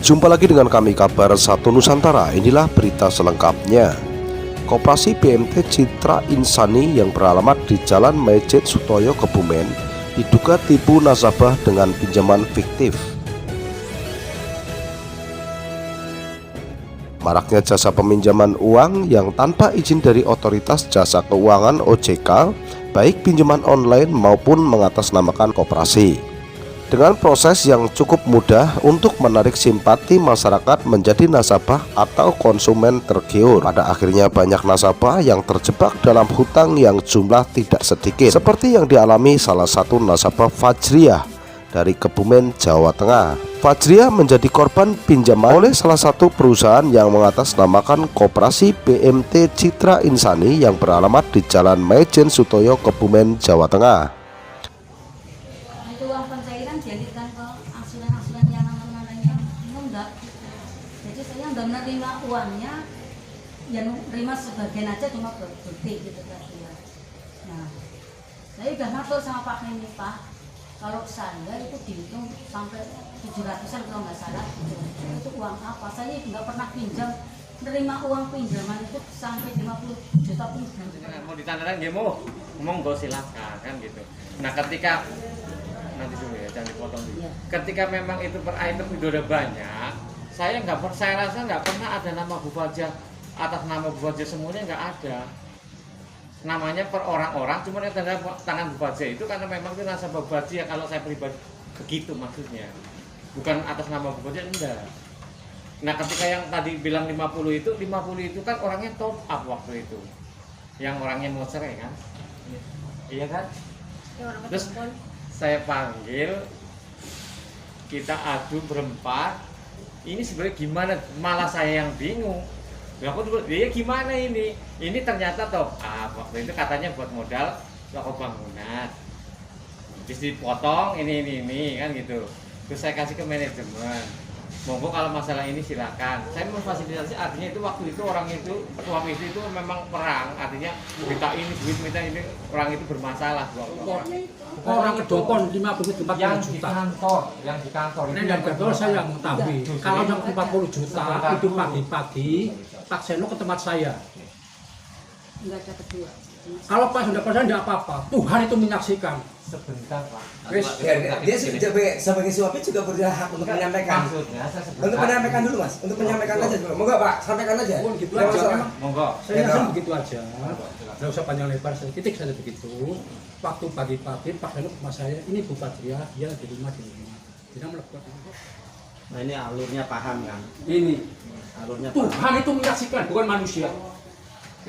Jumpa lagi dengan kami Kabar 1 Nusantara. Inilah berita selengkapnya. Koperasi BMT Citra Insani yang beralamat di Jalan Maijen Sutoyo, Kebumen diduga tipu nasabah dengan pinjaman fiktif. Maraknya jasa peminjaman uang yang tanpa izin dari Otoritas Jasa Keuangan (OJK), baik pinjaman online maupun mengatasnamakan koperasi. Dengan proses yang cukup mudah untuk menarik simpati masyarakat menjadi nasabah atau konsumen tergiur, pada akhirnya banyak nasabah yang terjebak dalam hutang yang jumlah tidak sedikit, seperti yang dialami salah satu nasabah Fajriah dari Kebumen, Jawa Tengah. Fajriah menjadi korban pinjaman oleh salah satu perusahaan yang mengatasnamakan Koperasi BMT Citra Insani yang beralamat di Jalan Maijen Sutoyo, Kebumen, Jawa Tengah. Itu uang pencairan dialihkan ke angsuran-angsuran yang namanya enggak. Jadi saya nggak menerima uangnya, ya nerima sebagian aja, cuma bukti gitu berarti ya. Nah, saya udah ngatur sama Pak ini, Pak, kalau saya itu dihitung sampai 700-an kalau nggak salah gitu. Itu uang apa? Saya nggak pernah pinjam, nerima uang pinjaman itu sampai 50 juta pun mau ditandakan nggih, mau ngomong go silakan kan gitu. Nah, ketika nanti dulu ya, jangan dipotong dulu. Ya. Ketika memang itu per item udah banyak, saya rasa nggak pernah ada nama Bu Fajriah, atas nama Bu Fajriah semuanya nggak ada. Namanya per orang-orang, cuma yang tanda tangan Bu Fajriah itu karena memang itu nasabah Bu Fajriah. Kalau saya pribadi begitu maksudnya, bukan atas nama Bu Fajriah, enggak. Nah, ketika yang tadi bilang 50 itu kan orangnya top up waktu itu, yang orangnya mau cerai kan, iya kan? Terus saya panggil, kita adu berempat. Ini sebenarnya gimana? Malah saya yang bingung. Aku tuh, dia gimana ini? Ini ternyata top up waktu itu katanya buat modal toko bangunan. Terus dipotong ini kan gitu. Terus saya kasih ke manajemen. Monggo kalau masalah ini silakan. Saya memfasilitasi, artinya itu waktu itu orang itu, suami itu memang perang, artinya minta ini duit, minta ini, orang itu bermasalah. Orang kedokon 50 juta yang di kantor ini yang kedua saya yang mengetahui kalau yang 40 juta itu pagi-pagi Pak Seno ke tempat saya. nggak ada kedua. Kalau Pak Seno ke saya tidak apa-apa, Tuhan itu menyaksikan. Sebentar, Pak. Dia sebagai suami juga berhak untuk menyampaikan. Maksudnya saya sebentar. Untuk menyampaikan dulu, Mas. Untuk menyampaikan aja dulu. Moga Pak, sampaikan aja. Oh, gitu Nggak aja masalah. memang. Monggo. Saya rasa begitu aja. Tidak usah panjang lebar, saya titik saja begitu. Waktu pagi-pagi Pak Seno ke rumah saya, ini Bu Fajriah, dia di rumah. Tidak melakukan itu. Nah, ini alurnya paham kan? Ini Alurnya Tuhan itu menyaksikan, bukan manusia.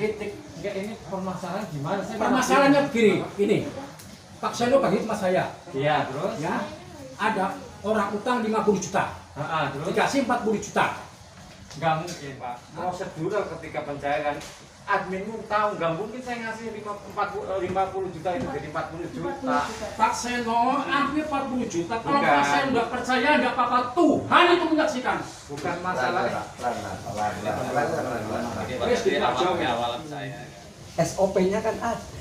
Titik. Enggak, ini permasalahan gimana? Saya Permasalahannya begini, ini Pak Seno bagi sama saya, iya, terus? ya ada orang utang 50 juta, Terus? dikasih 40 juta. Nggak mungkin, Pak. Prosedural ketika pencairan, adminmu tahu, nggak mungkin saya ngasih 50 juta itu jadi 40 juta. Pak Seno ambil 40 juta, kalau Bukan. Pak Seno nggak percaya nggak apa-apa, Tuhan itu menyaksikan. Bukan masalah. Wes, tidak jauh ya. SOP-nya kan ada.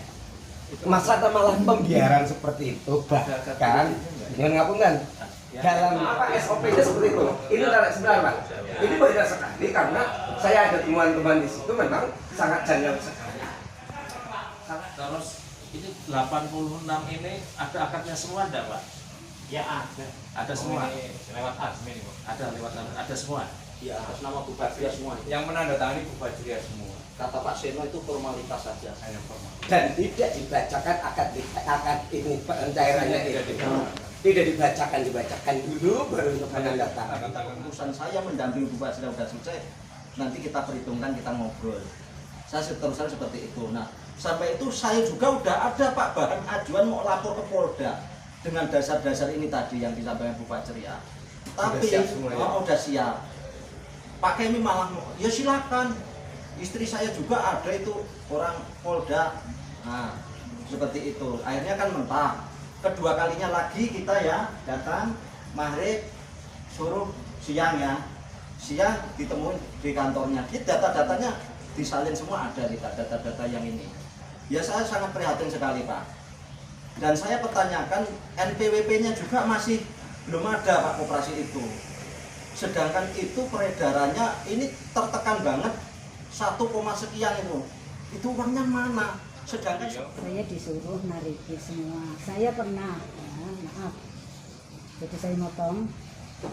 Masa malah pembiaran seperti itu, bahkan dengan ngapunten dalam apa SOP-nya seperti itu. Ini sebentar, Pak. Ini banyak sekali karena saya ada temuan-temuan di situ memang sangat janggal sekali. Terus ini 86 ini ada akadnya semua ada, Pak? Ya ada. Ada semua. Lewat admin kok. Ada semua. Ya, atas nama Bu Fajriah semua itu. Yang menandatangani Bu Fajriah semua. Kata Pak Seno itu formalitas saja. Hanya formal. Dan tidak dibacakan akad ini pencairannya itu. Tidak dibacakan dulu baru untuk menandatangani. Urusan saya mendampingi Bu Fajriah sudah selesai. Nanti kita perhitungkan, kita ngobrol. Saya seterusnya seperti itu. Nah, sampai itu saya juga udah ada Pak bahan ajuan mau lapor ke Polda dengan dasar-dasar ini tadi yang disampaikan Bu Fajriah. Tapi siap semua ya? udah siap. Pak Kemi malah ya silakan. Istri saya juga ada itu orang Polda. Nah, seperti itu. Akhirnya kan mentah. Kedua kalinya lagi kita ya datang maghrib suruh siang ya. Siang ditemuin di kantornya. Data-datanya disalin semua ada kita, data-data yang ini. Ya saya sangat prihatin sekali, Pak. Dan saya pertanyakan NPWP-nya juga masih belum ada, Pak, koperasi itu. sedangkan itu peredarannya ini tertekan banget 1, sekian itu uangnya mana? Sedangkan Saya disuruh nariki semua. Saya pernah, ya, maaf. Jadi saya motong.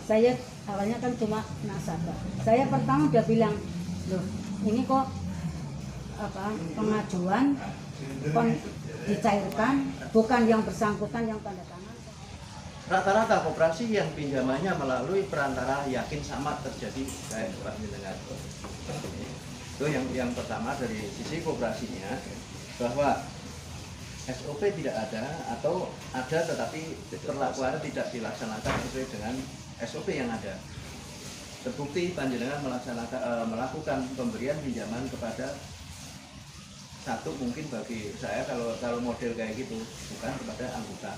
Saya awalnya kan cuma nasabah. Saya pertama udah bilang, loh ini kok pengajuan dicairkan, bukan yang bersangkutan yang tanda tangan. Rata-rata koperasi yang pinjamannya melalui perantara yakin sama terjadi kayak Pak Jenengan. Itu yang pertama dari sisi koperasinya, bahwa SOP tidak ada atau ada tetapi perlakuan tidak dilaksanakan sesuai dengan SOP yang ada. Terbukti panjenengan melakukan pemberian pinjaman kepada satu, mungkin bagi saya kalau model kayak gitu bukan kepada anggota.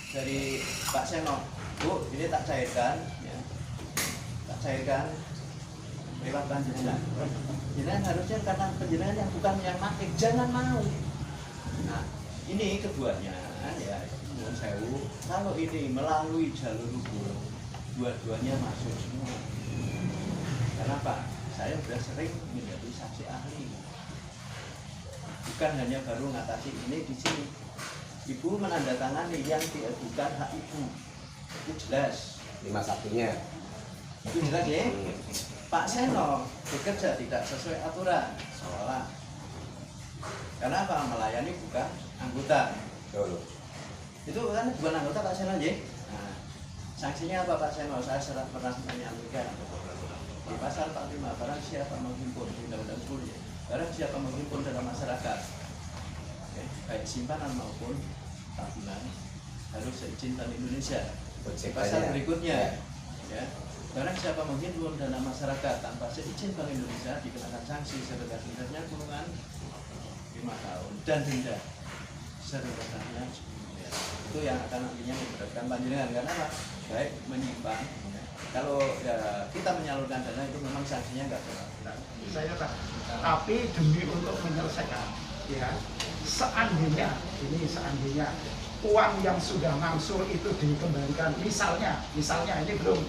Dari Pak Seno, Bu, ini tak cairkan, ya. Tak cairkan lewat panjenengan. Jenengan harusnya karena panjenengan yang bukan yang makin, jangan mau. Nah, ini keduanya, ya, nyuwun sewu. Kalau ini melalui jalur hukum, dua-duanya masuk semua. Karena Pak, saya sudah sering menjadi saksi ahli. Bukan hanya baru ngatasi ini di sini. Ibu menandatangani yang diajukan hak ibu, itu jelas. 51-nya. Itu jelas ya. Pak Seno bekerja tidak sesuai aturan, seolah. Karena apa? Melayani bukan anggota. Betul. Itu kan bukan anggota Pak Seno ya. Nah, sanksinya apa Pak Seno? Saya pernah menyampaikan di pasal 45, barang siapa menghimpun di Undang-Undang 10 ya. Barang siapa menghimpun dalam masyarakat, oke, baik simpanan maupun tabungan, harus seizin Bank Indonesia. Di pasal berikutnya, ya, barang siapa menghimpun dana masyarakat tanpa seizin Bank Indonesia dikenakan sanksi sebesar dendanya kurungan 5 tahun dan denda sebesarnya 10 miliar. Itu yang akan nantinya memberatkan panjenengan karena apa? Baik menyimpan. Ya. Kalau ya, kita menyalurkan dana itu memang sanksinya nggak berat. Saya Pak, tapi demi untuk menyelesaikan, ya, seandainya uang yang sudah mangsur itu dikembalikan, misalnya ini belum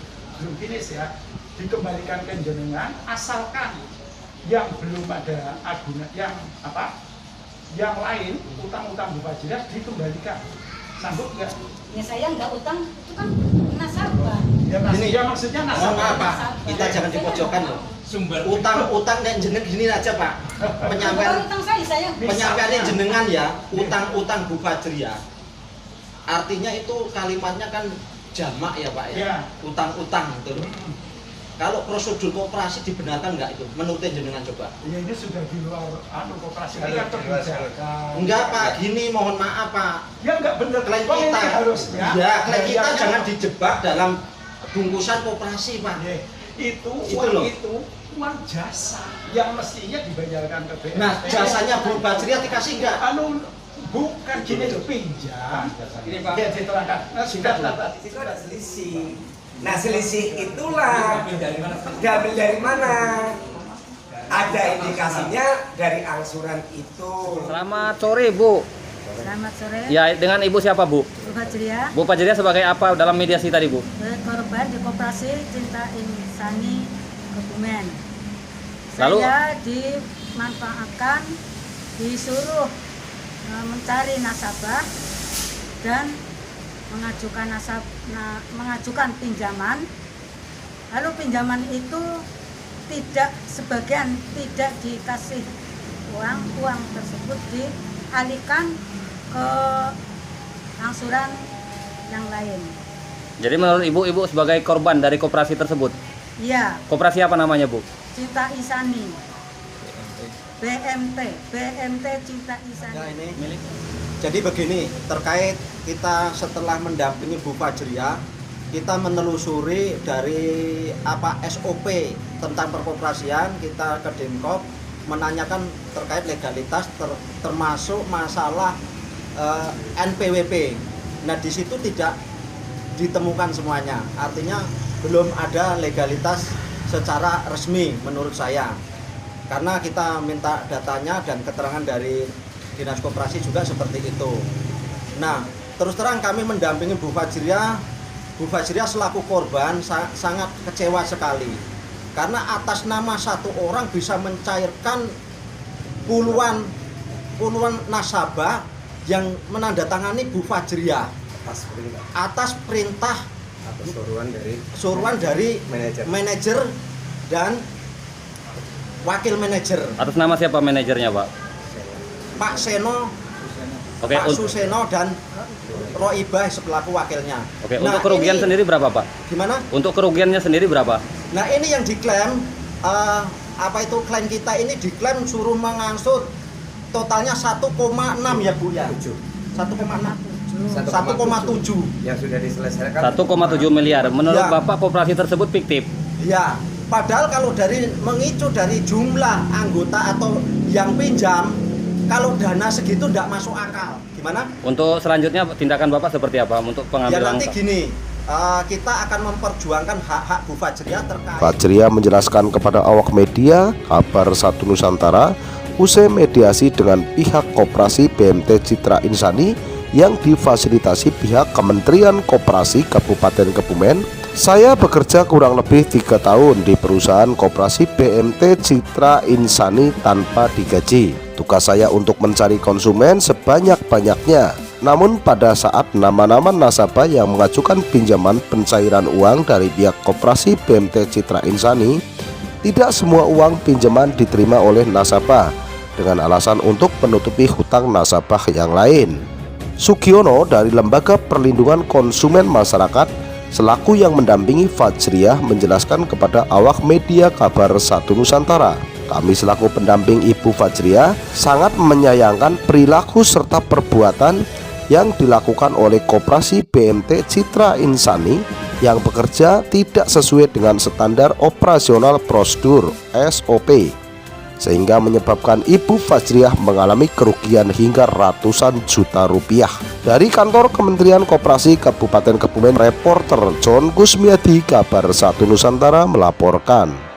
finish ya, dikembalikan ke jenengan, asalkan yang belum ada agunan, yang lain utang-utang Bupajriah dikembalikan, sanggup nggak? Ya saya nggak utang, itu kan nasabah. Ya maksudnya nasabah. Pak, kita jangan dipojokkan loh. Sumber utang dan jeneng gini aja Pak. Penyampaian utang saya. penyampaiannya jenengan ya, utang-utang Bupajriah. Artinya itu kalimatnya kan jamak ya Pak ya. Ya. Utang-utang gitu. Kalau prosedur koperasi dibenarkan nggak itu? Menurut jenengan coba. Ya ini sudah di luar koperasi ini kan kebijakan. Enggak Pak, gini mohon maaf Pak. Ya enggak benar. Klien Uang ini kita harusnya. ya, klien kita bayarnya- jangan dijebak dalam bungkusan koperasi Pak. Ya, itu loh. uang jasa yang mestinya dibayarkan ke BNP. Nah, jasanya Bupajriah dikasih enggak? Bukan gini loh, pinjam. Ini Pak. Ya diterangkan. Sudah. Itu ada selisih. Nah, selisih itulah Diambil dari mana? ada indikasinya dari angsuran itu. Selamat sore Bu. Selamat sore. Ya, dengan Ibu siapa Bu? Bupajriah, Bu Fajriah sebagai apa dalam mediasi tadi Bu? korban di koperasi Cinta Insani Kebumen. Lalu? Saya dimanfaatkan, disuruh mencari nasabah dan mengajukan pinjaman. Lalu pinjaman itu sebagian tidak dikasih uang tersebut dialihkan ke angsuran yang lain. Jadi menurut Ibu sebagai korban dari koperasi tersebut. Iya, Koperasi apa namanya Bu? Cinta Insani. BMT Cinta Insani. Ya ini jadi begini, terkait kita setelah mendampingi Bupajriah, kita menelusuri dari SOP tentang perkoperasian, kita ke Dinkop menanyakan terkait legalitas termasuk masalah NPWP. Nah di situ tidak ditemukan semuanya, artinya belum ada legalitas secara resmi menurut saya. Karena kita minta datanya dan keterangan dari Dinas Koperasi juga seperti itu. Nah, terus terang kami mendampingi Bupajriah Bu Fajriah selaku korban sangat kecewa sekali karena atas nama satu orang bisa mencairkan puluhan nasabah yang menandatangani Bu Fajriah atas perintah atau suruhan dari manajer dan wakil manajer. Atas nama siapa manajernya, Pak? Pak Seno, Oke, Pak Suseno dan Roibah selaku wakilnya. Oke, untuk kerugian sendiri berapa, Pak? Gimana? Untuk kerugiannya sendiri berapa? Nah ini yang diklaim, klaim kita ini diklaim suruh mengangsur totalnya 1,6 ya Bu ya? 1,6. 1,7 yang sudah diselesaikan 1,7 miliar. Menurut Ya. Bapak koperasi tersebut fiktif? ya. Padahal kalau mengicu dari jumlah anggota atau yang pinjam, kalau dana segitu tidak masuk akal. Gimana? Untuk selanjutnya tindakan Bapak seperti apa untuk Ya pengambilan nanti langkah? gini, kita akan memperjuangkan hak-hak Bu Fajriah terkait. Fajriah menjelaskan kepada awak media Kabar 1 Nusantara usai mediasi dengan pihak Koperasi BMT Citra Insani yang difasilitasi pihak Kementerian Koperasi Kabupaten Kebumen. Saya bekerja kurang lebih 3 tahun di perusahaan Koperasi BMT Citra Insani tanpa digaji. Tugas saya untuk mencari konsumen sebanyak-banyaknya. Namun pada saat nama-nama nasabah yang mengajukan pinjaman pencairan uang dari pihak Koperasi BMT Citra Insani, tidak semua uang pinjaman diterima oleh nasabah dengan alasan untuk menutupi hutang nasabah yang lain. Sugiono dari Lembaga Perlindungan Konsumen Masyarakat selaku yang mendampingi Fajriah menjelaskan kepada awak media Kabar 1 Nusantara, kami selaku pendamping Ibu Fajriah sangat menyayangkan perilaku serta perbuatan yang dilakukan oleh Koperasi BMT Citra Insani yang bekerja tidak sesuai dengan standar operasional prosedur (SOP), sehingga menyebabkan Ibu Fajriah mengalami kerugian hingga ratusan juta rupiah. Dari kantor Kementerian Koperasi Kabupaten Kebumen, reporter John Kusmiadi, Kabar 1 Nusantara melaporkan.